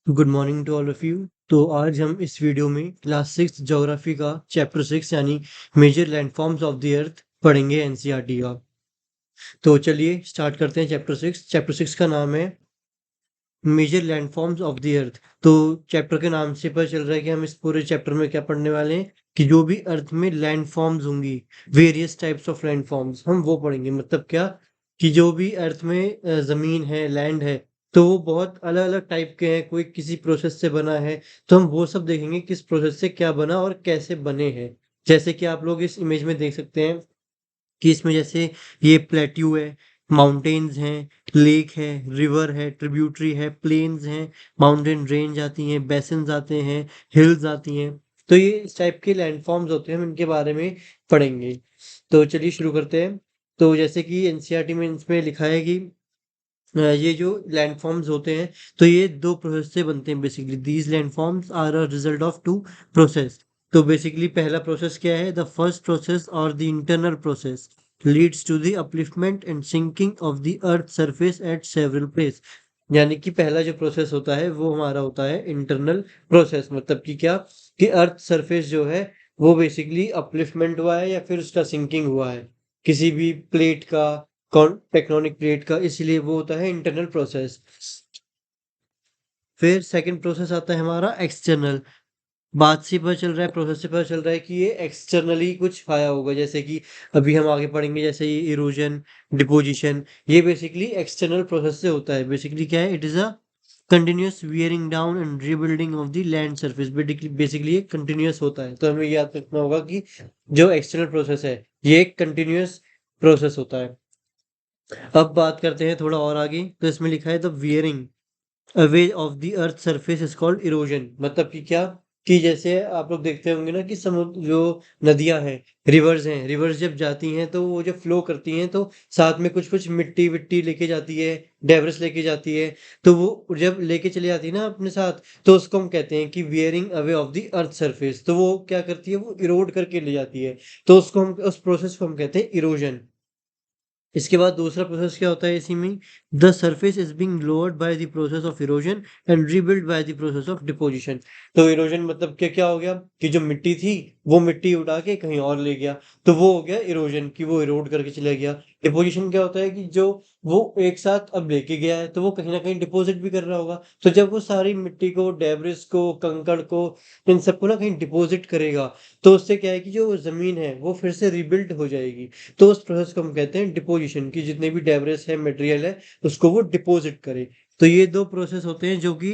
Good morning to all of you. तो आज हम इस वीडियो में क्लास 6 ज्योग्राफी का चैप्टर 6 यानी major landforms of the earth पढ़ेंगे एनसीईआरटी का। तो चलिए स्टार्ट करते हैं चैप्टर 6। चैप्टर 6 का नाम है major landforms of the earth. तो चैप्टर के नाम से पता चल रहा है कि हम इस पूरे चैप्टर में क्या पढ़ने वाले हैं कि जो भी अर्थ में लैंडफॉर्म्स होंगी, वेरियस टाइप्स ऑफ लैंडफॉर्म्स हम वो पढ़ेंगे। मतलब क्या कि जो भी अर्थ में जमीन है, लैंड है, तो वो बहुत अलग अलग टाइप के हैं। कोई किसी प्रोसेस से बना है, तो हम वो सब देखेंगे किस प्रोसेस से क्या बना और कैसे बने हैं। जैसे कि आप लोग इस इमेज में देख सकते हैं कि इसमें जैसे ये प्लेट्यू है, माउंटेन्स हैं, लेक है, रिवर है, ट्रिब्यूटरी है, प्लेन्स हैं, माउंटेन रेंज आती हैं, बेसिन्स आते हैं, हिल्स आती हैं। तो ये इस टाइप के लैंडफॉर्म्स होते हैं, हम इनके बारे में पढ़ेंगे। तो चलिए शुरू करते हैं। तो जैसे कि एनसीईआरटी में इसमें लिखा है कि ये जो लैंडफॉर्म्स होते हैं, तो ये दो प्रोसेस से बनते हैं। Basically these landforms are a result of two process. तो बेसिकली पहला प्रोसेस क्या है? द फर्स्ट प्रोसेस और the internal process leads to the upliftment and sinking of the earth surface at several place. यानी कि पहला जो प्रोसेस होता है वो हमारा होता है इंटरनल प्रोसेस। मतलब कि क्या कि अर्थ सरफेस जो है वो बेसिकली अपलिफ्टमेंट हुआ है या फिर उसका सिंकिंग हुआ है किसी भी प्लेट का, कौन टेक्टोनिक प्लेट का, इसलिए वो होता है इंटरनल प्रोसेस। फिर सेकंड प्रोसेस आता है हमारा एक्सटर्नल। बात से पता चल रहा है, प्रोसेस से पता चल रहा है कि ये एक्सटर्नली कुछ आया होगा। जैसे कि अभी हम आगे पढ़ेंगे, जैसे ये इरोजन, डिपोजिशन, ये बेसिकली एक्सटर्नल प्रोसेस से होता है। बेसिकली क्या है? It is a continuous wearing down and rebuilding of the land surface. Basically ये कंटिन्यूअस होता है। तो हमें याद रखना होगा कि जो एक्सटर्नल प्रोसेस है ये एक कंटिन्यूअस प्रोसेस होता है। अब बात करते हैं थोड़ा और आगे। तो इसमें लिखा है the wearing away of the earth surface is called erosion. मतलब कि क्या कि जैसे आप लोग देखते होंगे ना कि समुद्र जो नदियां हैं, रिवर्स हैं, रिवर्स जब जाती हैं तो वो जब फ्लो करती हैं तो साथ में कुछ कुछ मिट्टी विट्टी लेके जाती है, डेब्रिस लेके जाती है। तो वो जब लेके चली जाती है ना अपने साथ, तो उसको हम कहते हैं कि wearing away of the earth surface. तो वो क्या करती है? वो इरोड करके ले जाती है। तो उसको हम, उस प्रोसेस को हम कहते हैं इरोजन। इसके बाद दूसरा प्रोसेस क्या होता है इसी में? The surface is being lowered by the process of erosion and rebuild by the process of deposition. तो इरोजन मतलब क्या क्या हो गया कि जो मिट्टी थी वो मिट्टी उठा के कहीं और ले गया, तो वो हो गया इरोजन कि वो इरोड करके चला गया। डिपोजिशन क्या होता है कि जो वो एक साथ अब लेके गया है तो वो कहीं ना कहीं डिपॉजिट भी कर रहा होगा। तो जब वो सारी मिट्टी को, डेब्रिस को, कंकड़ को, इन सबको ना कहीं डिपॉजिट करेगा, तो उससे क्या है कि जो जमीन है वो फिर से रिबिल्ड हो जाएगी। तो उस प्रोसेस को हम कहते हैं डिपोजिशन, की जितने भी डेब्रिस है, मटेरियल है, उसको वो डिपॉजिट करे। तो ये दो प्रोसेस होते हैं जो कि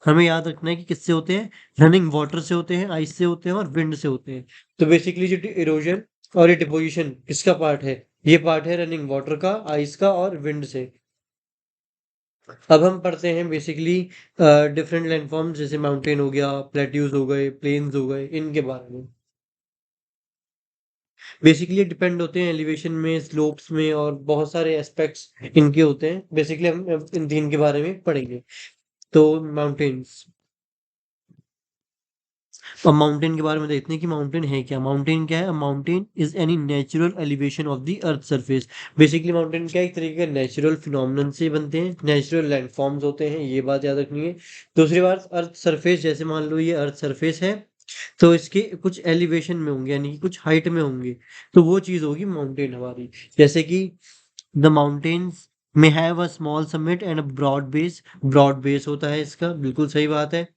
हमें याद रखना है कि किससे होते हैं। रनिंग वाटर से होते हैं, आइस से होते हैं और विंड से होते हैं। तो बेसिकली जो इरोजन और ये डिपोजिशन किसका पार्ट है? ये पार्ट है रनिंग वाटर का, आइस का और विंड से। अब हम पढ़ते हैं बेसिकली डिफरेंट लैंडफॉर्म्स, जैसे माउंटेन हो गया, प्लेट्यूज हो गए, प्लेन्स हो गए, इनके बारे में। बेसिकली डिपेंड होते हैं एलिवेशन में, स्लोप्स में, और बहुत सारे एस्पेक्ट्स इनके होते हैं। बेसिकली हम इन तीन के बारे में पढ़ेंगे। तो माउंटेन्स। अब माउंटेन के बारे में देखते हैं कि माउंटेन है क्या। माउंटेन क्या है? Mountain is any natural elevation of the earth surface. Basically mountain क्या है? एक तरीके का नेचुरल फिनोमिनन से बनते हैं, नेचुरल लैंडफॉर्म्स होते हैं, ये बात याद रखनी है। दूसरी बात, अर्थ सरफेस, जैसे मान लो ये अर्थ सरफेस है, तो इसके कुछ एलिवेशन में होंगे यानी कि कुछ हाइट में होंगे, तो वो चीज होगी माउंटेन हमारी। जैसे कि the mountains may have a small summit and a broad base. Broad base होता है इसका, बिल्कुल सही बात है।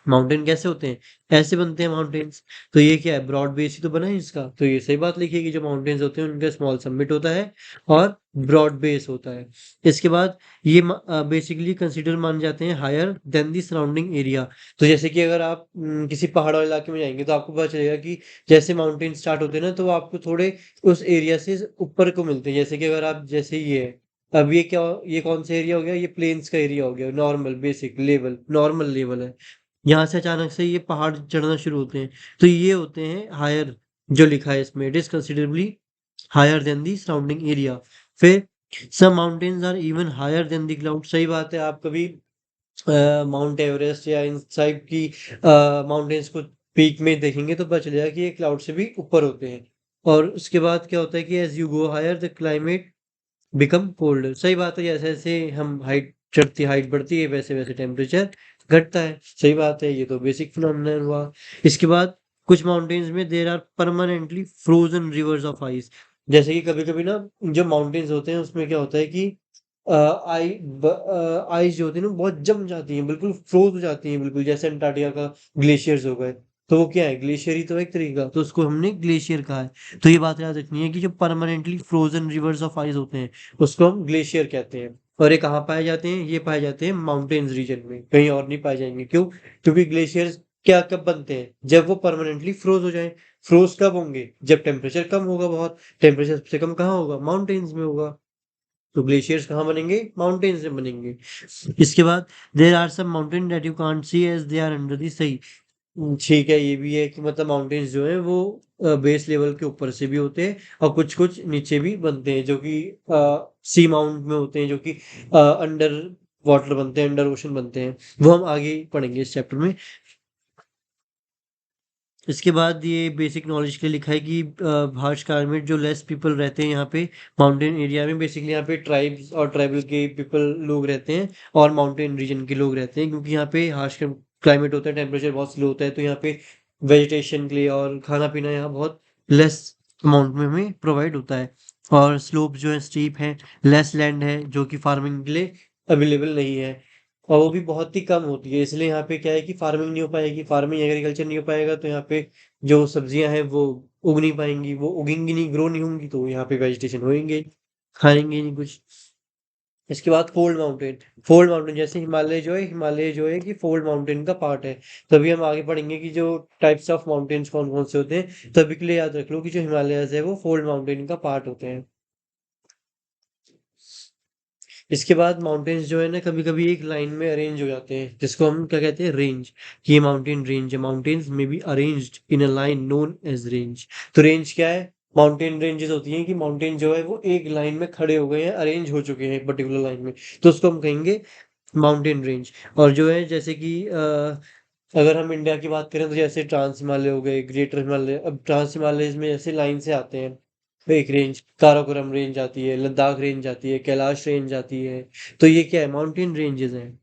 माउंटेन कैसे होते हैं? ऐसे बनते हैं माउंटेन्स। तो ये क्या है? ब्रॉड बेस ही तो बना है इसका। तो ये सही बात लिखी है कि जो माउंटेन्स होते हैं उनका स्मॉल समिट होता है और ब्रॉड बेस होता है। इसके बाद ये बेसिकली कंसिडर मान जाते हैं higher than the surrounding area. तो जैसे कि अगर आप किसी पहाड़ वाले इलाके में जाएंगे तो आपको पता चलेगा कि जैसे माउंटेन स्टार्ट होते हैं ना, तो वो आपको थोड़े उस एरिया से ऊपर को मिलते हैं। जैसे कि अगर आप, जैसे ये है, अब ये क्या, ये कौन सा एरिया हो गया? ये प्लेन्स का एरिया हो गया, normal basic level, normal level है। यहाँ से अचानक से ये पहाड़ चढ़ना शुरू होते हैं, तो ये होते हैं हायर। जो लिखा है इसमें, it is considerably higher than the surrounding area. फिर some mountains are even higher than the cloud. सही बात है। आप कभी माउंट एवरेस्ट या इन टाइप की माउंटेन्स को पीक में देखेंगे तो पता चलेगा कि ये क्लाउड से भी ऊपर होते हैं। और उसके बाद क्या होता है कि as you go higher the climate become cold. सही बात है। जैसे जैसे हम हाइट चढ़ती हाइट बढ़ती है वैसे वैसे टेम्परेचर घटता है। सही बात है, ये तो बेसिक फिनोमिनन हुआ। इसके बाद कुछ माउंटेन्स में there are permanently frozen rivers of ice. जैसे कि कभी-कभी ना जो माउंटेन्स होते हैं उसमें क्या होता है कि आइस जो होती है ना बहुत जम जाती है, बिल्कुल फ्रोज हो जाती है बिल्कुल, जैसे अंटार्कटिका का ग्लेशियर्स हो गए। तो वो क्या है, ग्लेशियर ही तो है एक तरीके का, तो उसको हमने ग्लेशियर कहा है। तो ये बात याद रखनी है कि जो permanently frozen rivers of ice होते हैं उसको हम ग्लेशियर कहते हैं। और ये कहाँ पाए जाते हैं, ये पाए जाते हैं माउंटेन्स रीजन में, कहीं और नहीं पाए जाएंगे। क्यों? क्योंकि ग्लेशियर्स क्या कब बनते हैं, जब वो परमानेंटली फ्रोज हो जाए। फ्रोज कब होंगे, जब टेम्परेचर कम होगा बहुत। टेम्परेचर सबसे कम कहाँ होगा, माउंटेन्स में होगा। तो ग्लेशियर्स कहाँ बनेंगे, माउंटेन्स में बनेंगे। इसके बाद there are some mountain that you can't see as they are under the sea. ठीक है, ये भी है कि मतलब माउंटेन्स जो हैं वो बेस लेवल के ऊपर से भी होते हैं और कुछ कुछ नीचे भी बनते हैं, जो कि सी माउंट में होते हैं, जो कि अंडर वाटर बनते हैं, अंडर ओशन बनते हैं। वो हम आगे पढ़ेंगे इस चैप्टर में। इसके बाद ये बेसिक नॉलेज के लिए लिखा है कि हार्श क्लाइमेट जो लेस पीपल रहते हैं यहाँ पे माउंटेन एरिया में, बेसिकली यहाँ पे ट्राइब्स और ट्राइबल के पीपल लोग रहते हैं और माउंटेन रीजन के लोग रहते हैं, क्योंकि यहाँ पे हार्श क्लाइमेट होता है, टेम्परेचर बहुत स्लो होता है, तो यहाँ पे वेजिटेशन के लिए और खाना पीना यहाँ बहुत लेस अमाउंट में हमें प्रोवाइड होता है। और स्लोप जो है स्टीप है, लेस लैंड है जो कि फार्मिंग के लिए अवेलेबल नहीं है, और वो भी बहुत ही कम होती है। इसलिए यहाँ पे क्या है कि फार्मिंग नहीं हो पाएगी, फार्मिंग एग्रीकल्चर नहीं हो पाएगा, तो यहाँ पे जो सब्जियां हैं वो उग नहीं पाएंगी, वो उगेंगी नहीं, ग्रो नहीं होंगी, तो यहाँ पे वेजिटेशन होएंगे, खाएंगे नहीं कुछ। इसके बाद फोल्ड माउंटेन। फोल्ड माउंटेन जैसे हिमालय जो है कि फोल्ड माउंटेन का पार्ट है। तभी हम आगे पढ़ेंगे कि जो टाइप्स ऑफ माउंटेन्स कौन कौन से होते हैं। तभी के लिए याद रख लो कि जो हिमालयस है वो फोल्ड माउंटेन का पार्ट होते हैं। इसके बाद माउंटेन्स जो है ना कभी कभी एक लाइन में अरेंज हो जाते हैं, जिसको हम क्या कहते हैं, रेंज। कि ये माउंटेन रेंज है, mountains may be arranged in a line known as range. तो रेंज क्या है, माउंटेन रेंजेस होती हैं कि माउंटेन जो है वो एक लाइन में खड़े हो गए हैं, अरेंज हो चुके हैं एक पर्टिकुलर लाइन में, तो उसको हम कहेंगे माउंटेन रेंज। और जो है जैसे कि अगर हम इंडिया की बात करें तो जैसे ट्रांस हिमालय हो गए, ग्रेटर हिमालय। अब ट्रांस हिमालय में जैसे लाइन से आते हैं, एक रेंज काराकोरम रेंज आती है, लद्दाख रेंज आती है, कैलाश रेंज आती है। तो ये क्या है, माउंटेन रेंजेस हैं।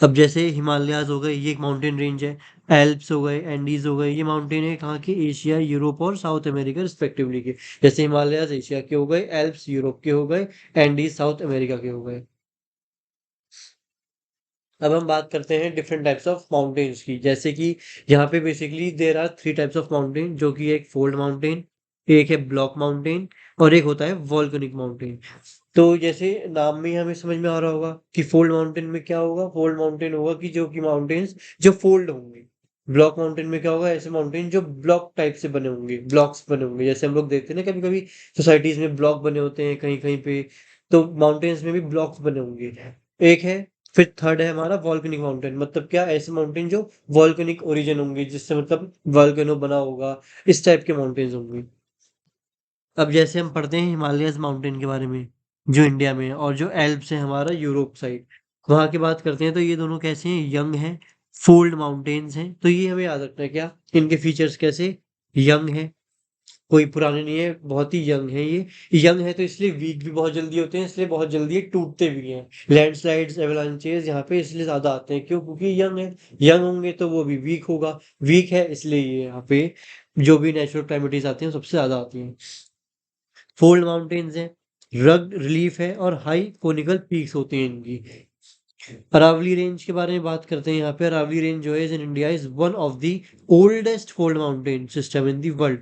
अब जैसे हिमालयाज हो गए, ये एक माउंटेन रेंज है। एल्प्स हो गए, एंडीज हो गए, ये माउंटेन है कहाँ के, एशिया, यूरोप और साउथ अमेरिका रिस्पेक्टिवली के। जैसे हिमालयाज एशिया के हो गए, एल्प्स यूरोप के हो गए, एंडीज साउथ अमेरिका के हो गए। अब हम बात करते हैं डिफरेंट टाइप्स ऑफ माउंटेन्स की। जैसे कि यहाँ पे basically there are three types of mountain, जो कि एक फोल्ड माउंटेन, एक है ब्लॉक माउंटेन, और एक होता है वॉल्केनिक माउंटेन। तो जैसे नाम में ही हमें समझ में आ रहा होगा कि फोल्ड माउंटेन में क्या होगा, फोल्ड माउंटेन होगा कि जो कि माउंटेन्स जो फोल्ड होंगे। ब्लॉक माउंटेन में क्या होगा, ऐसे माउंटेन जो ब्लॉक टाइप से बने होंगे, ब्लॉक्स बने होंगे, जैसे हम लोग देखते हैं ना कभी कभी सोसाइटीज में ब्लॉक बने होते हैं कहीं कहीं पे। तो माउंटेन्स में भी ब्लॉक्स बने होंगे। एक है, फिर थर्ड है हमारा वॉल्केनिक माउंटेन, मतलब क्या, ऐसे माउंटेन जो वॉल्केनिक ओरिजिन होंगे, जिससे मतलब वॉल्केनो बना होगा, इस टाइप के माउंटेन्स होंगे। अब जैसे हम पढ़ते हैं हिमालयस माउंटेन के बारे में, जो इंडिया में है, और जो एल्प्स है हमारा यूरोप साइड, वहाँ की बात करते हैं, तो ये दोनों कैसे हैं, यंग हैं, फोल्ड माउंटेन्स हैं। तो ये हमें याद रखना है क्या, इनके फीचर्स कैसे, यंग है, कोई पुराने नहीं है, बहुत ही यंग है ये। यंग है तो इसलिए वीक भी बहुत जल्दी होते हैं, इसलिए बहुत जल्दी ये टूटते भी हैं। लैंडस्लाइड्स, एवलांचेस यहाँ पे इसलिए ज्यादा आते हैं, क्यों, क्योंकि यंग है। यंग होंगे तो वो भी वीक होगा, वीक है इसलिए ये यहाँ पे जो भी नेचुरल कैलामिटीज आती हैं सबसे ज्यादा आती हैं। फोल्ड माउंटेन्स हैं, रग्ड रिलीफ है और हाई कोनिकल पीक्स होती हैं इनकी। अरावली रेंज के बारे में बात करते हैं यहाँ पे। अरावली रेंज जो है in India is one of the oldest fold mountain system in the world.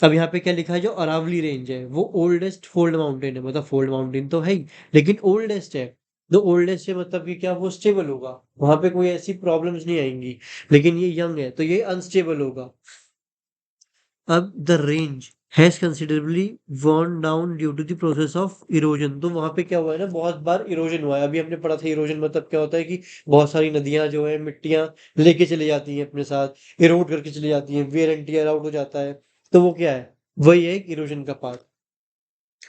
अब यहाँ पे क्या लिखा है, जो अरावली रेंज है वो ओल्डेस्ट फोल्ड माउंटेन है, मतलब फोल्ड माउंटेन तो है ही, लेकिन ओल्डेस्ट है। तो ओल्डेस्ट है मतलब कि क्या, वो स्टेबल होगा, वहां पे कोई ऐसी प्रॉब्लम्स नहीं आएंगी। लेकिन ये यंग है तो ये अनस्टेबल होगा। अब the range has considerably worn down due to the process of erosion. तो वहां पे क्या हुआ है ना, बहुत बार इरोजन हुआ है। अभी हमने पढ़ा था इरोजन मतलब क्या होता है कि बहुत सारी नदियां जो है मिट्टियां लेके चली जाती हैं अपने साथ, इरोड करके चली जाती हैं, वेयर एंड टियर आउट हो जाता है। तो वो क्या है, वही है इरोजन का पार्ट।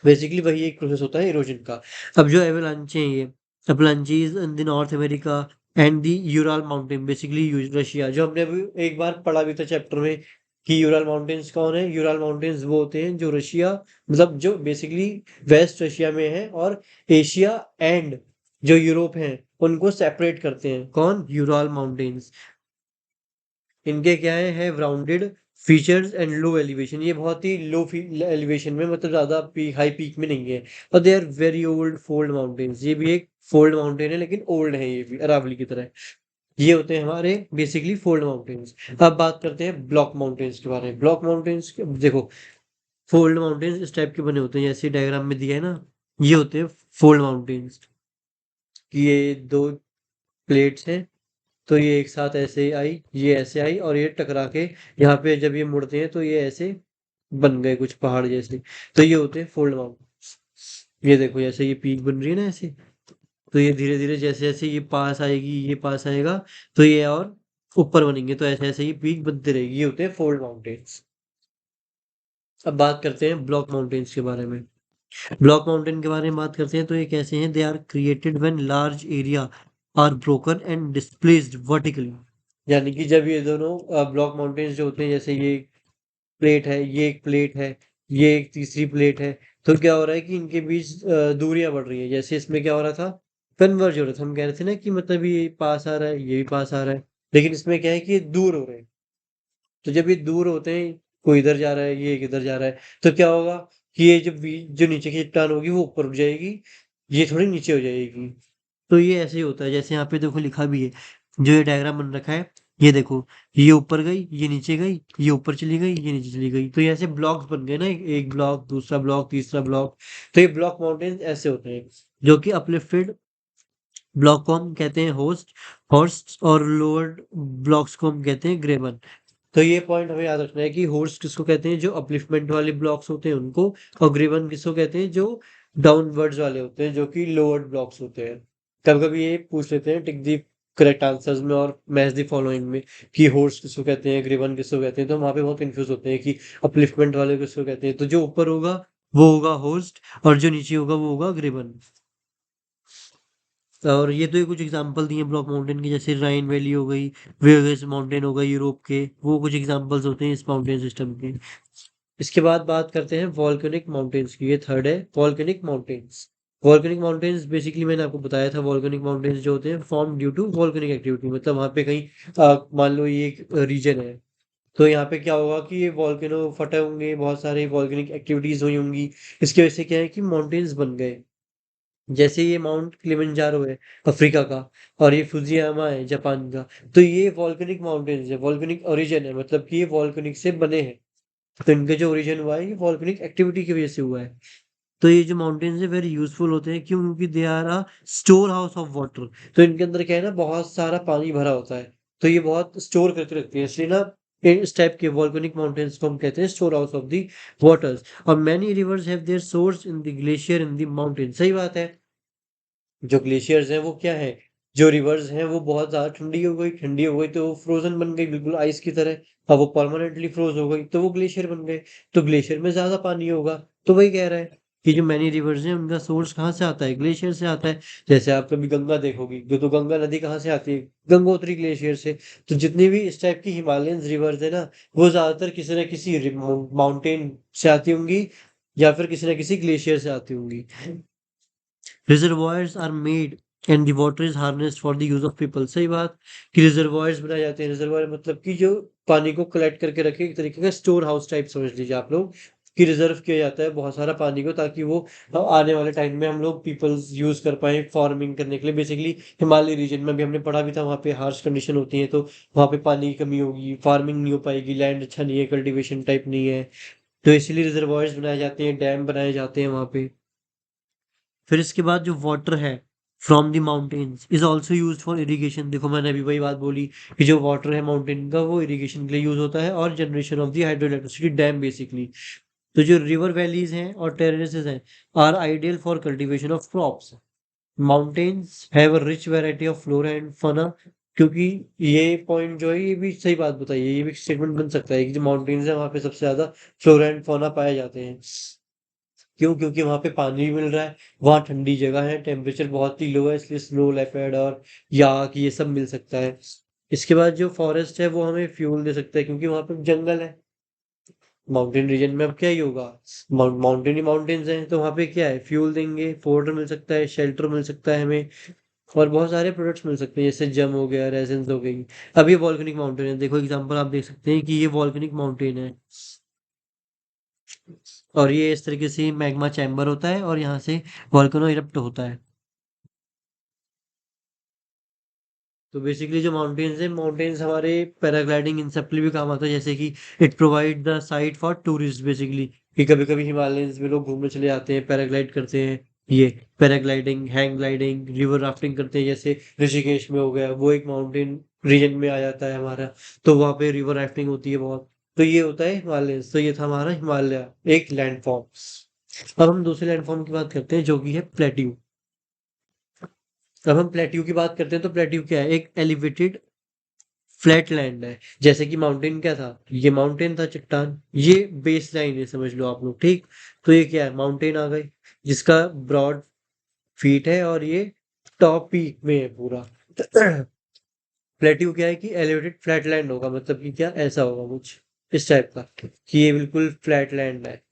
बेसिकली वही एक प्रोसेस होता है इरोजन का। अब जो एवलांचे हैं, ये avalanches in the North America and the Ural mountain, basically Russia, जो हमने अभी एक बार पढ़ा भी था चैप्टर में कि यूराल माउंटेन्स कौन है। यूराल माउंटेन्स वो होते हैं जो रशिया, मतलब जो बेसिकली वेस्ट रशिया में है, और एशिया एंड जो यूरोप हैं उनको सेपरेट करते हैं। कौन? Ural mountains. इनके क्या है rounded features and low elevation. ये बहुत ही लो एलिवेशन में, मतलब ज्यादा हाई पीक में नहीं है। और they are very old fold mountains. ये भी एक फोल्ड माउंटेन है, लेकिन ओल्ड है ये भी अरावली की तरह। ये होते हैं हमारे बेसिकली फोल्ड माउंटेन्स। अब बात करते हैं ब्लॉक माउंटेन्स के बारे में। ब्लॉक माउंटेन्स देखो, फोल्ड माउंटेन्स इस टाइप के बने होते हैं जैसे डायग्राम में दिया है ना। ये होते हैं फोल्ड माउंटेन्स। ये दो प्लेट्स हैं, तो ये एक साथ ऐसे आई, ये ऐसे आई, और ये टकरा के यहाँ पे जब ये मुड़ते हैं तो ये ऐसे बन गए कुछ पहाड़ जैसे। तो ये होते हैं फोल्ड माउंटेन्स। ये देखो जैसे ये पीक बन रही है ना ऐसे, तो ये धीरे धीरे जैसे जैसे ये पास आएगी, ये पास आएगा, तो ये और ऊपर बनेंगे, तो ऐसे ऐसे ये पीक बनती रहेगी। ये होते हैं फोल्ड माउंटेन्स। अब बात करते हैं ब्लॉक माउंटेन्स के बारे में। ब्लॉक माउंटेन के बारे में बात करते हैं तो ये कैसे हैं? They are created when large area are broken and displaced vertically. यानी कि जब ये दोनों ब्लॉक माउंटेन्स जो होते हैं, जैसे ये प्लेट है, ये एक प्लेट है, ये एक तीसरी प्लेट है, तो क्या हो रहा है कि इनके बीच दूरियां बढ़ रही है। जैसे इसमें क्या हो रहा था? कन्वर्ज हो रहा था। हम कह रहे थे ना कि मतलब ये पास आ रहा है, ये भी पास आ रहा है, लेकिन इसमें क्या है कि ये दूर हो रहे हैं। तो जब ये दूर होते हैं, कोई इधर जा रहा है, ये इधर जा रहा है, तो क्या होगा कि ये जो नीचे की चट्टान होगी वो ऊपर उठ जाएगी, ये थोड़ी नीचे हो जाएगी। तो ये ऐसे ही होता है, जैसे यहाँ पे देखो लिखा भी है, जो ये डायग्राम बन रखा है। ये देखो, ये ऊपर गई, ये नीचे गई, ये ऊपर चली गई, ये नीचे चली गई, तो ये ऐसे ब्लॉक्स बन गए ना, एक ब्लॉक, दूसरा ब्लॉक, तीसरा ब्लॉक। तो ये ब्लॉक माउंटेन्स ऐसे होते हैं, जो कि अपलिफ्टेड ब्लॉक को हम कहते हैं हॉर्स्ट, और लोअर ब्लॉक्स को हम कहते हैं ग्रेवन। तो ये पॉइंट हमें याद रखना है कि होर्स किसको कहते हैं? जो अपलिफ्टमेंट वाले ब्लॉक्स होते हैं उनको। और ग्रेवन किसको कहते हैं? जो डाउनवर्ड्स वाले होते हैं, जो कि लोअर ब्लॉक्स होते हैं। कभी कभी ये पूछ लेते हैं टिक दी करेक्ट आंसर्स में और मैच द फॉलोइंग में, कि होर्स किसको कहते हैं, ग्रेवन किसको कहते हैं। तो वहाँ पे बहुत कंफ्यूज होते हैं कि अपलिफ्टमेंट वाले किसको कहते हैं। तो जो ऊपर होगा वो होगा होस्ट, और जो नीचे होगा वो होगा ग्रेवन। और ये तो ये कुछ एग्जांपल दिए ब्लॉक माउंटेन की, जैसे राइन वैली हो गई, वेगस माउंटेन हो गई यूरोप के, वो कुछ एग्जांपल्स होते हैं इस माउंटेन सिस्टम के। इसके बाद बात करते हैं वॉल्केनिक माउंटेन्स की। ये थर्ड है, volcanic mountains. Volcanic mountains basically मैंने आपको बताया था, वॉल्केनिक माउंटेन्स जो होते हैं form due to volcanic activity. मतलब वहाँ पे कहीं मान लो ये एक रीजन है, तो यहाँ पे क्या होगा कि ये वॉल्केनो फटे होंगे, बहुत सारे वॉल्केनिक एक्टिविटीज हुई होंगी। इसकी वजह से क्या है कि माउंटेन्स बन गए। जैसे ये माउंट किलिमंजारो है अफ्रीका का, और ये फुजियामा है जापान का। तो ये वॉल्केनिक माउंटेन्स है, वॉल्केनिक ओरिजिन है, मतलब कि ये वॉल्केनिक से बने हैं। तो इनका जो ओरिजिन हुआ है ये वॉल्केनिक एक्टिविटी की वजह से हुआ है। तो ये जो माउंटेन्स है वेरी यूजफुल होते हैं, क्यों? क्योंकि they are a storehouse of water. तो इनके अंदर क्या है ना, बहुत सारा पानी भरा होता है, तो ये बहुत स्टोर करके रखते हैं। इसलिए ना इस टाइप के वॉल्केनिक माउंटेन्स को हम कहते हैं storehouse of the waters. और many rivers have their source in the glacier in the mountain. सही बात है। जो ग्लेशियर्स हैं वो क्या है? जो रिवर्स हैं वो बहुत ज्यादा ठंडी हो गई, ठंडी हो गई तो वो फ्रोजन बन गई, बिल्कुल आइस की तरह। अब वो परमानेंटली फ्रोज हो गई तो वो ग्लेशियर बन गए। तो ग्लेशियर में ज्यादा पानी होगा। तो वही कह रहा है कि जो मैनी रिवर्स हैं उनका सोर्स कहाँ से आता है? ग्लेशियर से आता है। जैसे आप कभी गंगा देखोगी, तो गंगा नदी कहाँ से आती है? गंगोत्री ग्लेशियर से। तो जितनी भी इस टाइप की हिमालयन रिवर्स है ना, वो ज्यादातर किसी न किसी माउंटेन से आती होंगी, या फिर किसी न किसी ग्लेशियर से आती होंगी। Reservoirs are made and the water is harnessed for the use of people. सही बात, कि रिजर्वायर्स बनाए जाते हैं। रिजर्वायर मतलब कि जो पानी को कलेक्ट करके रखे, एक तरीके का स्टोर हाउस टाइप समझ लीजिए आप लोग, कि रिजर्व किया जाता है बहुत सारा पानी को, ताकि वो आने वाले टाइम में हम लोग पीपल्स यूज कर पाए फार्मिंग करने के लिए। बेसिकली हिमालय रीजन में भी हमने पढ़ा भी था, वहाँ पे हार्श कंडीशन होती है, तो वहाँ पे पानी की कमी होगी, फार्मिंग नहीं हो पाएगी, लैंड अच्छा नहीं है, कल्टीवेशन टाइप नहीं है। तो इसीलिए रिजर्वायर्स बनाए जाते हैं, डैम बनाए जाते हैं वहाँ पे। फिर इसके बाद जो वाटर है from the mountains is also use for irrigation. देखो मैंने अभी वही बात बोली कि जो वाटर है माउंटेन का वो इरीगेशन के लिए यूज होता है, और generation of the hydro electricity dam basically. तो जो रिवर वैलीज हैं और टेरेसेस हैं are ideal for cultivation of crops. Mountains have a rich variety of flora and fauna. क्योंकि ये पॉइंट जो है ये भी सही बात बताइए, ये भी स्टेटमेंट बन सकता है कि जो माउंटेन्स है वहाँ पे सबसे ज्यादा फ्लोरा एंड फौना पाए जाते हैं। क्यों? क्योंकि वहां पे पानी भी मिल रहा है, वहां ठंडी जगह है, टेम्परेचर बहुत ही लो है, इसलिए स्नो लेपर्ड और याक ये सब मिल सकता है। इसके बाद जो फॉरेस्ट है वो हमें फ्यूल दे सकता है, क्योंकि वहां पे जंगल है। माउंटेन रीजन में अब क्या ही होगा, माउंटेन ही माउंटेन्स हैं, तो वहाँ पे क्या है, फ्यूल देंगे, फोर्डर मिल सकता है, शेल्टर मिल सकता है हमें, और बहुत सारे प्रोडक्ट्स मिल सकते हैं, जैसे जम हो गया, रेजिन्स हो गई। अब ये वॉल्केनिक माउंटेन है, देखो एग्जांपल आप देख सकते हैं कि ये वॉल्केनिक माउंटेन है, और ये इस तरीके से मैग्मा चैम्बर होता है और यहाँ से वॉल्केनो इरप्ट होता है। तो बेसिकली जो माउंटेन्स हैं, माउंटेन्स हमारे पैराग्लाइडिंग इन सब के लिए भी काम आता है, जैसे कि it provide the site for tourist basically, कि कभी कभी हिमालयंस में लोग घूमने चले जाते हैं, पैराग्लाइड करते हैं, ये paragliding, hang gliding, river rafting करते हैं, जैसे ऋषिकेश में हो गया, वो एक माउंटेन रीजन में आ जाता है हमारा, तो वहाँ पे रिवर राफ्टिंग होती है बहुत। तो ये होता है हिमालयंस, तो ये था हमारा हिमालय, एक लैंडफॉर्म। अब हम दूसरे लैंडफॉर्म की बात करते हैं जो कि है प्लेट्यू। अब हम प्लेट्यू की बात करते हैं, तो प्लेट्यू क्या है, एक एलिवेटेड फ्लैट लैंड है। जैसे कि माउंटेन क्या था, ये माउंटेन था, चट्टान, ये बेस लाइन है समझ लो आप लोग, ठीक। तो ये क्या है, माउंटेन आ गई, जिसका ब्रॉड फीट है, और ये टॉप पीक में है पूरा। प्लेट्यू क्या है कि एलिवेटेड फ्लैट लैंड होगा, मतलब कि क्या, ऐसा होगा कुछ इस टाइप का, कि ये बिल्कुल फ्लैट लैंड है।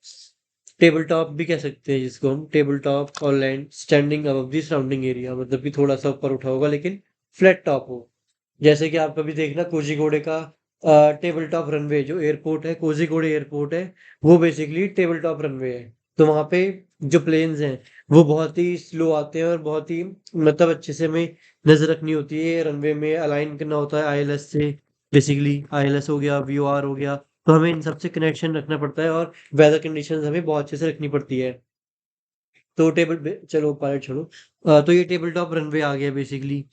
टेबल टॉप भी कह सकते हैं जिसको हम, टेबल टॉप और लैंड स्टैंडिंग अबव दी सराउंडिंग एरिया, मतलब कि थोड़ा सा ऊपर उठा होगा लेकिन फ्लैट टॉप हो। जैसे कि आप कभी देखना कोझीकोडे का टेबल टॉप रनवे, जो एयरपोर्ट है, कोझीकोडे एयरपोर्ट है, वो बेसिकली टेबल टॉप रनवे है। तो वहाँ पे जो प्लेन्स हैं वो बहुत ही स्लो आते हैं, और बहुत ही मतलब अच्छे से हमें नजर रखनी होती है, रनवे में अलाइन करना होता है आईएलएस से, बेसिकली आईएलएस हो गया, वीओआर हो गया, तो हमें इन सबसे कनेक्शन रखना पड़ता है, और वेदर कंडीशंस हमें बहुत अच्छे से रखनी पड़ती है। तो चलो पायलट छोड़ो, तो ये टेबल टॉप रनवे आ गया बेसिकली,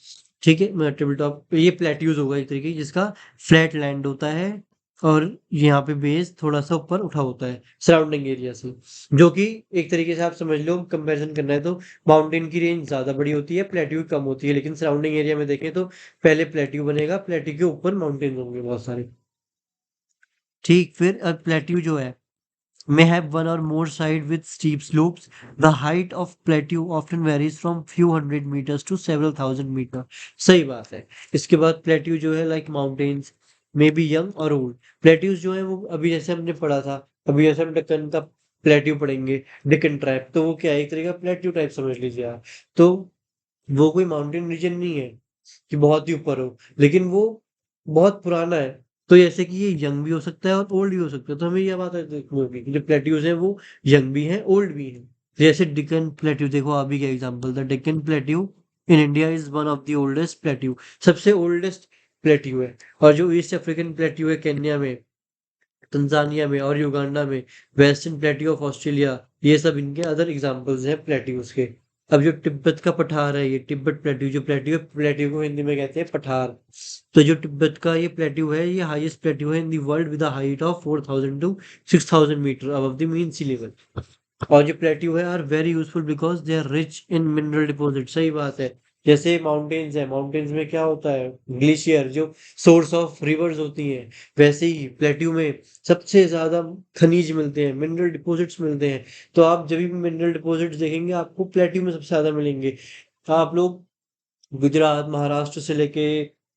ठीक है। मैं टेबल टॉप, ये प्लेट्यूज होगा एक तरीके की, जिसका फ्लैट लैंड होता है, और यहाँ पे बेस थोड़ा सा ऊपर उठा होता है सराउंडिंग एरिया से, जो कि एक तरीके से आप समझ लो, कंपैरिजन करना है तो माउंटेन की रेंज ज्यादा बड़ी होती है, प्लेट्यू कम होती है, लेकिन सराउंडिंग एरिया में देखें तो पहले प्लेट्यू बनेगा, प्लेट्यू के ऊपर माउंटेन होंगे बहुत सारे। ठीक, फिर अब प्लेट्यू जो है may have one or more side with steep slopes. The height of plateau often varies from few hundred meters to several thousand meter. सही बात है। इसके बाद प्लेट्यू जो है like mountains may be young और ओल्ड। प्लेट्यूज जो है वो अभी जैसे हमने पढ़ा था, अभी जैसे हम डेक्कन का प्लेट्यू पढ़ेंगे, डेक्कन ट्राइब, तो वो क्या है, एक तरह का प्लेट्यू टाइप समझ लीजिए आप। तो वो कोई माउंटेन रीजन नहीं है कि बहुत ही ऊपर हो, लेकिन वो बहुत पुराना है। तो जैसे कि ये यंग भी हो सकता है और ओल्ड भी हो सकता है, तो हमें यह बात देखनी होगी कि जो प्लेट्यूज हैं वो यंग भी हैं, ओल्ड भी हैं। जैसे डिकन प्लेट्यू देखो, अभी क्या एग्जांपल था, deacon plateau in India is one of the oldest plateau, सबसे ओल्डेस्ट प्लेट्यू है। और जो ईस्ट अफ्रीकन प्लेट्यू है केन्या में, तंजानिया में और युगांडा में, वेस्टर्न प्लेट्यू ऑफ ऑस्ट्रेलिया, ये सब इनके अदर एग्जांपल्स हैं प्लेट्यूज के। अब जो तिब्बत का पठार है, ये तिब्बत प्लेट्यू, जो प्लेट्यू है, प्लेट्यू को हिंदी में कहते हैं पठार। तो जो तिब्बत का ये प्लेट्यू है, ये हाईएस्ट प्लेट्यू है in the world with a height of 4000 to 6000 metre above the mean sea level. और जो प्लेट्यू है are very useful because they are rich in mineral deposit. सही बात है। जैसे माउंटेन्स है, माउंटेन्स में क्या होता है, ग्लेशियर जो सोर्स ऑफ रिवर्स होती हैं, वैसे ही प्लेट्यू में सबसे ज्यादा खनिज मिलते हैं, मिनरल डिपॉजिट्स मिलते हैं। तो आप जब भी मिनरल डिपॉजिट्स देखेंगे, आपको प्लेट्यू में सबसे ज्यादा मिलेंगे। आप लोग गुजरात, महाराष्ट्र से लेके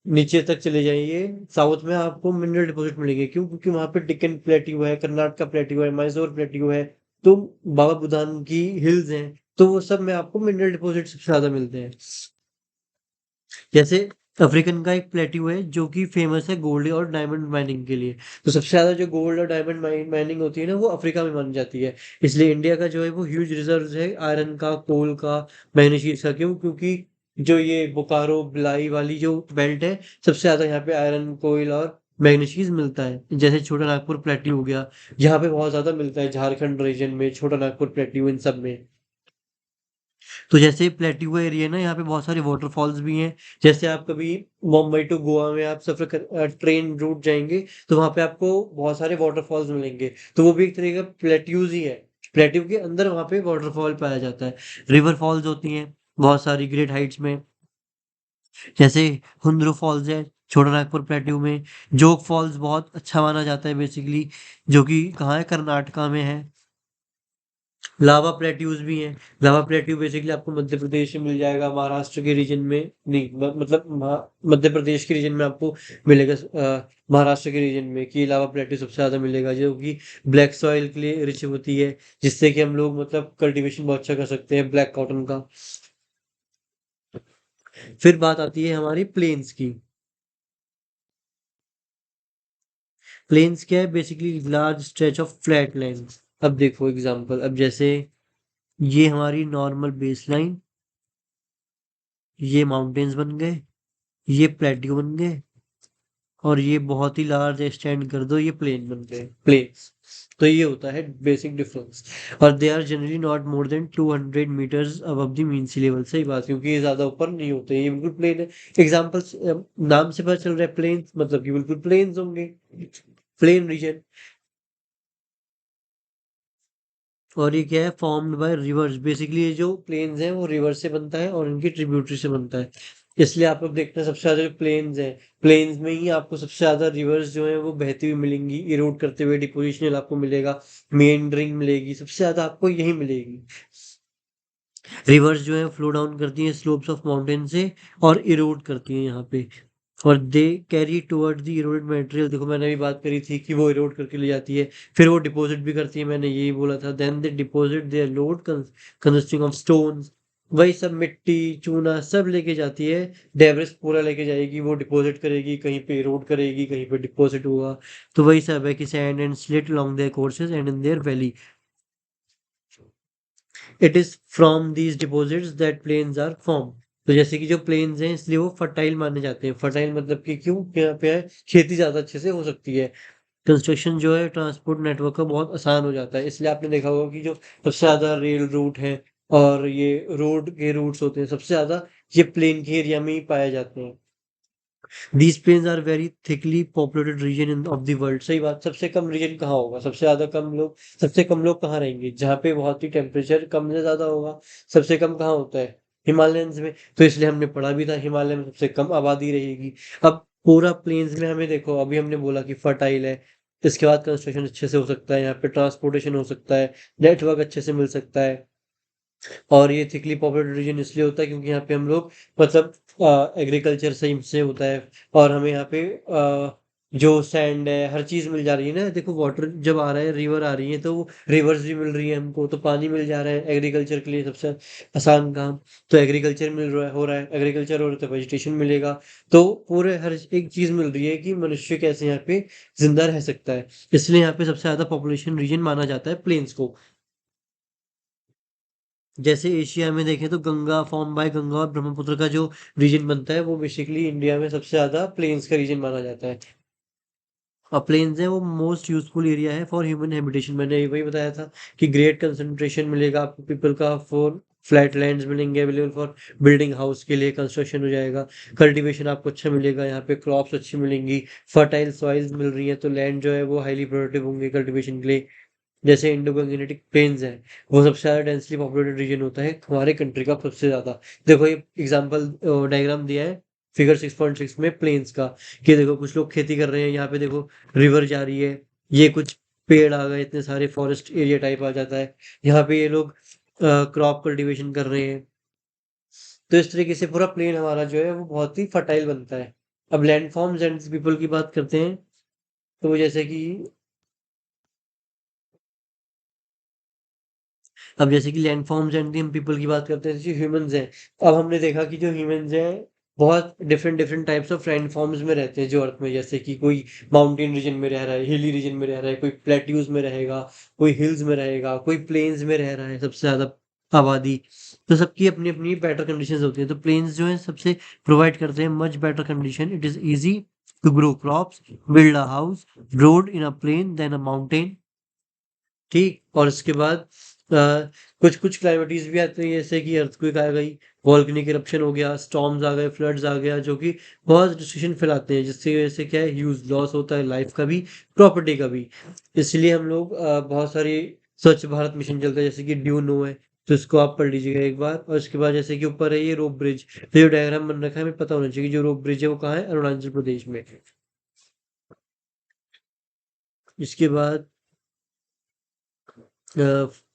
नीचे तक चले जाइए, साउथ में आपको मिनरल डिपॉजिट मिलेंगे, क्यों, क्योंकि वहां पे डिक्कन प्लेट्यू है, कर्नाटका प्लेट्यू है, मैसूर प्लेट्यू है, तो बाबा बुदान की हिल्स हैं, तो वो सब में आपको मिनरल डिपॉजिट सबसे ज्यादा मिलते हैं। जैसे अफ्रीकन का एक प्लेट्यू है जो कि फेमस है गोल्ड और डायमंड माइनिंग के लिए, तो सबसे ज्यादा जो गोल्ड और डायमंड माइनिंग होती है ना, वो अफ्रीका में मानी जाती है। इसलिए इंडिया का जो है वो ह्यूज रिजर्व है आयरन का, कोल का, मैग्नीशियस का, क्यों, क्योंकि जो ये बोकारो बिलाई वाली जो बेल्ट है, सबसे ज्यादा यहाँ पे आयरन, कोयल और मैग्नीशियस मिलता है। जैसे छोटा नागपुर प्लेट्यू हो गया, यहाँ पे बहुत ज्यादा मिलता है, झारखंड रीजन में छोटा नागपुर प्लेट्यू, इन सब में। तो जैसे प्लेट्यू एरिया है ना, यहाँ पे बहुत सारे वाटरफॉल्स भी हैं। जैसे आप कभी मुंबई टू गोवा में आप सफर कर ट्रेन रूट जाएंगे, तो वहां पे आपको बहुत सारे वाटरफॉल्स मिलेंगे, तो वो भी एक तरह का प्लेट्यूज ही है। प्लेट्यू के अंदर वहां पे वाटरफॉल पाया जाता है, रिवर फॉल्स होती हैं बहुत सारी ग्रेट हाइट्स में। जैसे हुंद्रू फॉल्स है छोटा नागपुर प्लेट्यू में। जोग फॉल्स बहुत अच्छा माना जाता है बेसिकली, जो कि कहाँ है, कर्नाटका में है। लावा प्लेट्यूज भी हैं। लावा प्लेट्यू बेसिकली आपको मध्य प्रदेश में मिल जाएगा, महाराष्ट्र के रीजन में नहीं, मतलब मध्य प्रदेश के रीजन में आपको मिलेगा, महाराष्ट्र के रीजन में कि लावा प्लेट्यू सबसे ज्यादा मिलेगा, जो कि ब्लैक सॉइल के लिए रिच होती है, जिससे कि हम लोग मतलब कल्टीवेशन बहुत अच्छा कर सकते हैं ब्लैक कॉटन का। फिर बात आती है हमारी प्लेन्स की। प्लेन्स क्या है? Basically large stretch of flat land. अब देखो एग्जांपल, अब जैसे ये हमारी नॉर्मल बेस लाइन, ये माउंटेन्स बन गए, ये प्लेट्यू बन गए, और ये बहुत ही लार्ज एक्सटेंड कर दो, ये प्लेन बन गए, प्लेन्स। तो ये होता है बेसिक डिफरेंस। और they are generally not more than 200 metres above the mean sea level. सही बात, क्योंकि ये ज्यादा ऊपर नहीं होते, ये बिल्कुल प्लेन है। एग्जाम्पल्स, नाम से पता चल रहा है प्लेन मतलब कि बिल्कुल प्लेन्स होंगे, प्लेन रीजन। और ये क्या है? Formed by reverse. बेसिकली ये जो प्लेन्स हैं वो रिवर से बनता है और इनकी ट्रिब्यूटरी से बनता है। इसलिए आप लोग देखते हैं सबसे ज्यादा जो प्लेन्स हैं, प्लेन्स में ही आपको सबसे ज्यादा रिवर्स जो है वो बहती हुई मिलेंगी, इरोड करते हुए, डिपोजिशनल आपको मिलेगा, मेंडरिंग मिलेगी, सबसे ज्यादा आपको यही मिलेगी। रिवर्स जो है फ्लो डाउन करती हैं स्लोप्स ऑफ माउंटेन से और इरोड करती हैं यहाँ पे। और they carry towards the eroded material. देखो मैंने अभी बात करी थी कि वो इरोड करके ले जाती है, फिर वो डिपॉजिट भी करती है, मैंने यही बोला था। Then they deposit their load consisting of stones. वही सब मिट्टी चूना सब लेके जाती है, डेब्रिस पूरा लेके जाएगी, वो डिपॉजिट करेगी, कहीं पे इरोड करेगी, कहीं पे डिपॉजिट होगा। तो वही सब है कि sand and silt along their courses and in their valley. It is from these deposits that plains are form. तो जैसे कि जो प्लेन्स हैं इसलिए वो फर्टाइल माने जाते हैं। फर्टाइल मतलब कि क्यों? यहाँ पे है खेती ज्यादा अच्छे से हो सकती है, कंस्ट्रक्शन जो है ट्रांसपोर्ट नेटवर्क का बहुत आसान हो जाता है। इसलिए आपने देखा होगा कि जो सबसे ज्यादा रेल रूट है और ये रोड के रूट्स होते हैं सबसे ज्यादा ये प्लेन के एरिया में ही पाए जाते हैं। These plains are very thickly populated region in of the world. सही बात, सबसे कम रीजन कहाँ होगा? सबसे कम लोग कहाँ रहेंगे? जहाँ पे बहुत ही टेम्परेचर कम से ज्यादा होगा। सबसे कम कहाँ होता है? हिमालयंस में। तो इसलिए हमने पढ़ा भी था हिमालय में सबसे कम आबादी रहेगी। अब पूरा प्लेन्स में हमें देखो, अभी हमने बोला कि फर्टाइल है, इसके बाद कंस्ट्रक्शन अच्छे से हो सकता है, यहाँ पे ट्रांसपोर्टेशन हो सकता है, नेटवर्क अच्छे से मिल सकता है। और ये थिकली पॉपुलेटेड रीजन इसलिए होता है क्योंकि यहाँ पे हम लोग मतलब एग्रीकल्चर सही से होता है, और हमें यहाँ पे जो सैंड है हर चीज मिल जा रही है ना। देखो वाटर जब आ रहा है, रिवर आ रही है, तो रिवर्स भी मिल रही है हमको, तो पानी मिल जा रहा है एग्रीकल्चर के लिए सबसे आसान काम। तो एग्रीकल्चर मिल रहा है, हो रहा है एग्रीकल्चर, हो रहा है तो वेजिटेशन मिलेगा। तो पूरे हर एक चीज मिल रही है कि मनुष्य कैसे यहाँ पे जिंदा रह सकता है। इसलिए यहाँ पे सबसे ज्यादा पॉपुलेशन रीजन माना जाता है प्लेन्स को। जैसे एशिया में देखें तो गंगा, फॉर्म बाय गंगा और ब्रह्मपुत्र का जो रीजन बनता है वो बेसिकली इंडिया में सबसे ज्यादा प्लेन्स का रीजन माना जाता है। और प्लेन्स है वो मोस्ट यूजफुल एरिया है फॉर ह्यूमन हैबिटेशन। मैंने वही बताया था कि ग्रेट कंसंट्रेशन मिलेगा आपको पीपल का, फॉर फ्लैट लैंड्स मिलेंगे अवेलेबल फॉर बिल्डिंग हाउस के लिए, कंस्ट्रक्शन हो जाएगा, कल्टीवेशन आपको अच्छा मिलेगा, यहाँ पे क्रॉप्स अच्छी मिलेंगी, फर्टाइल सॉइल्स मिल रही है, तो लैंड जो है वो हाईली प्रोडक्टिव होंगे कल्टीवेशन के लिए। जैसे इंडो गंगेटिक प्लेन्स है, वो सबसे ज्यादा डेंसली पॉपुलेटेड रीजन होता है हमारे कंट्री का सबसे ज्यादा। देखो ये एग्जांपल डायग्राम दिया है फिगर 6.6 में प्लेन्स का, कि देखो कुछ लोग खेती कर रहे हैं, यहाँ पे देखो रिवर जा रही है, ये कुछ पेड़ आ गए, इतने सारे फॉरेस्ट एरिया टाइप आ जाता है, यहाँ पे ये लोग क्रॉप कल्टीवेशन कर रहे हैं। तो इस तरीके से पूरा प्लेन हमारा जो है वो बहुत ही फर्टाइल बनता है। अब लैंड फॉर्म्स एंड पीपल की बात करते हैं, तो वो जैसे कि अब जैसे कि लैंड फॉर्म्स एंड हम पीपल की बात करते हैं, जैसे ह्यूमंस हैं। अब हमने देखा कि जो ह्यूमंस हैं बहुत different different types of land forms में रहते हैं जो अर्थ में। जैसे कि कोई माउंटेन रीजन में रह रहा है, हिली रीजन में रह रहा है, कोई प्लेट्यूज में रहेगा, कोई हिल्स में रहेगा, कोई प्लेन्स में रह रहा है सबसे ज्यादा आबादी। तो सबकी अपनी अपनी बेटर कंडीशंस होती है। तो प्लेन्स जो है सबसे प्रोवाइड करते हैं much better condition. It is easy to grow crops, build a house, road in a plain than a mountain. ठीक, और इसके बाद कुछ कुछ क्लाइमेटीज भी आती है, जैसे कि अर्थक्वेक आ गई, वॉल्केनिक इरप्शन हो गया, स्टॉर्म्स आ गए, फ्लड्स आ गया, जो कि बहुत डिस्ट्रक्शन फैलाते हैं, जिसकी वजह से क्या है ह्यूज लॉस होता है लाइफ का भी, प्रॉपर्टी का भी। इसलिए हम लोग बहुत सारी स्वच्छ भारत मिशन चलता है, जैसे कि ड्यू नो है, तो इसको आप पढ़ लीजिएगा एक बार। और इसके बाद जैसे कि ऊपर है ये रोप ब्रिज, तो ये डायग्राम बन रखा है, हमें पता होना चाहिए कि जो रोप ब्रिज है वो कहाँ है, अरुणाचल प्रदेश में। इसके बाद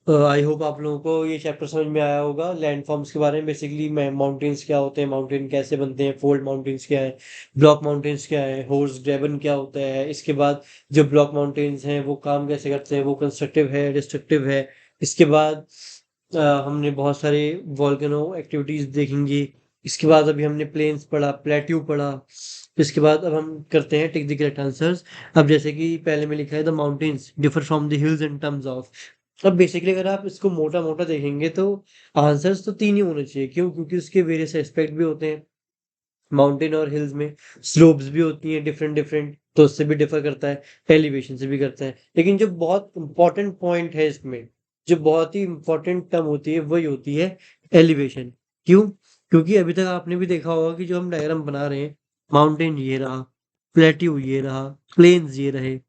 आई होप आप लोगों को ये चैप्टर समझ में आया होगा लैंड फॉर्म्स के बारे में। बेसिकली माउंटेन्स क्या होते हैं, माउंटेन कैसे बनते हैं, फोल्ड माउंटेन्स क्या है, ब्लॉक माउंटेन्स क्या है, हॉर्स ग्रेबन क्या होता है। इसके बाद जो ब्लॉक माउंटेन्स हैं वो काम कैसे करते हैं, वो कंस्ट्रक्टिव है, डिस्ट्रक्टिव है। इसके बाद हमने बहुत सारे वॉल्केनो एक्टिविटीज देखेंगे। इसके बाद अभी हमने प्लेन्स पढ़ा, प्लेट्यू पढ़ा। इसके बाद अब हम करते हैं टिक द करेक्ट आंसर्स। अब जैसे कि पहले में लिखा है the mountains differ from the hills in terms of. अब बेसिकली अगर आप इसको मोटा मोटा देखेंगे तो आंसर्स तो तीन ही होने चाहिए। क्यों? क्योंकि उसके वेरियस एस्पेक्ट भी होते हैं। माउंटेन और हिल्स में स्लोप्स भी होती हैं डिफरेंट डिफरेंट, तो उससे भी डिफर करता है, एलिवेशन से भी करता है। लेकिन जो बहुत इंपॉर्टेंट पॉइंट है इसमें, जो बहुत ही इंपॉर्टेंट टर्म होती है, वही होती है एलिवेशन। क्यों? क्योंकि अभी तक आपने भी देखा होगा कि जो हम डायग्राम बना रहे हैं, माउंटेन ये रहा, प्लेट्यू ये रहा, प्लेन्स ये रहे,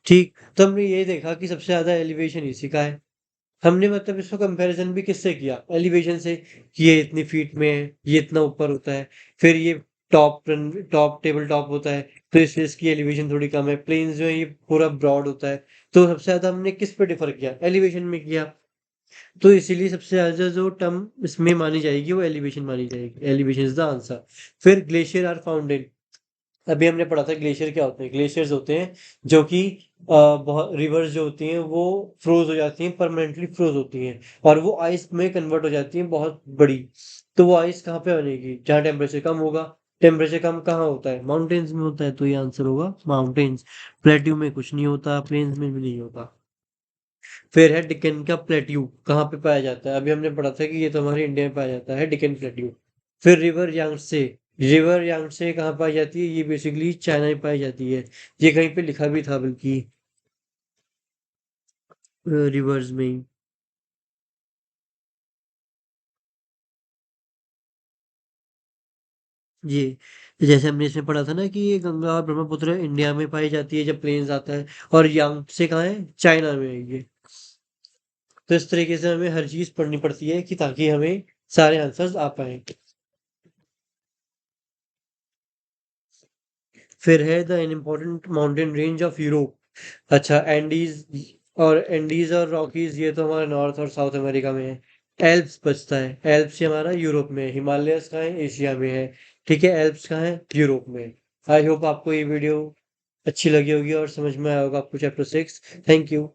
ठीक। तो हमने ये देखा कि सबसे ज्यादा एलिवेशन इसी का है। हमने मतलब इसका कंपैरिजन भी किससे किया? एलिवेशन से, कि ये इतनी फीट में है, ये इतना ऊपर होता है। फिर ये टॉप टेबल टॉप होता है, तो इसलिए इसकी एलिवेशन थोड़ी कम है। प्लेन्स जो है ये पूरा ब्रॉड होता है। तो सबसे ज्यादा हमने किस पे डिफर किया? एलिवेशन में किया। तो इसीलिए सबसे ज्यादा जो टर्म इसमें मानी जाएगी वो एलिवेशन मानी जाएगी। Elevation is the answer. फिर ग्लेशियर आर फाउंड इन। अभी हमने पढ़ा था ग्लेशियर क्या होते हैं। ग्लेशियर्स होते हैं जो कि बहुत रिवर्स जो होती हैं वो फ्रोज हो जाती हैं, परमानेंटली फ्रोज होती हैं, और वो आइस में कन्वर्ट हो जाती हैं बहुत बड़ी। तो वो आइस कहाँ पे बनेगी? जहाँ टेम्परेचर कम होगा। टेम्परेचर कम कहाँ होता है? माउंटेन्स में होता है, तो ये आंसर होगा माउंटेन्स। प्लेट्यू में कुछ नहीं होता, प्लेन्स में भी नहीं होता। फिर है डिकन का प्लेट्यू कहाँ पे पाया जाता है। अभी हमने पढ़ा था कि ये तो हमारे इंडिया में पाया जाता है, डिकन प्लेट्यू। फिर रिवर यांगसे। रिवर यांगसे कहाँ पाई जाती है? ये बेसिकली चाइना में पाई जाती है। ये कहीं पे लिखा भी था बल्कि, रिवर्स में ही। ये जैसे हमने इसमें पढ़ा था ना कि ये गंगा और ब्रह्मपुत्र इंडिया में पाई जाती है जब प्लेन्स आता है, और यांगसे कहाँ है? चाइना में है ये। तो इस तरीके से हमें हर चीज पढ़नी पड़ती है कि ताकि हमें सारे आंसर्स आ पाए। फिर है the important mountain range of Europe. अच्छा, एंडीज और रॉकीज ये तो हमारा नॉर्थ और साउथ अमेरिका में है। एल्प्स बचता है, एल्प्स ये हमारा यूरोप में है। हिमालयस कहाँ है? एशिया में है। ठीक है, एल्प्स कहाँ है? यूरोप में है। आई होप आपको ये वीडियो अच्छी लगी होगी और समझ में आया होगा आपको चैप्टर 6। Thank you.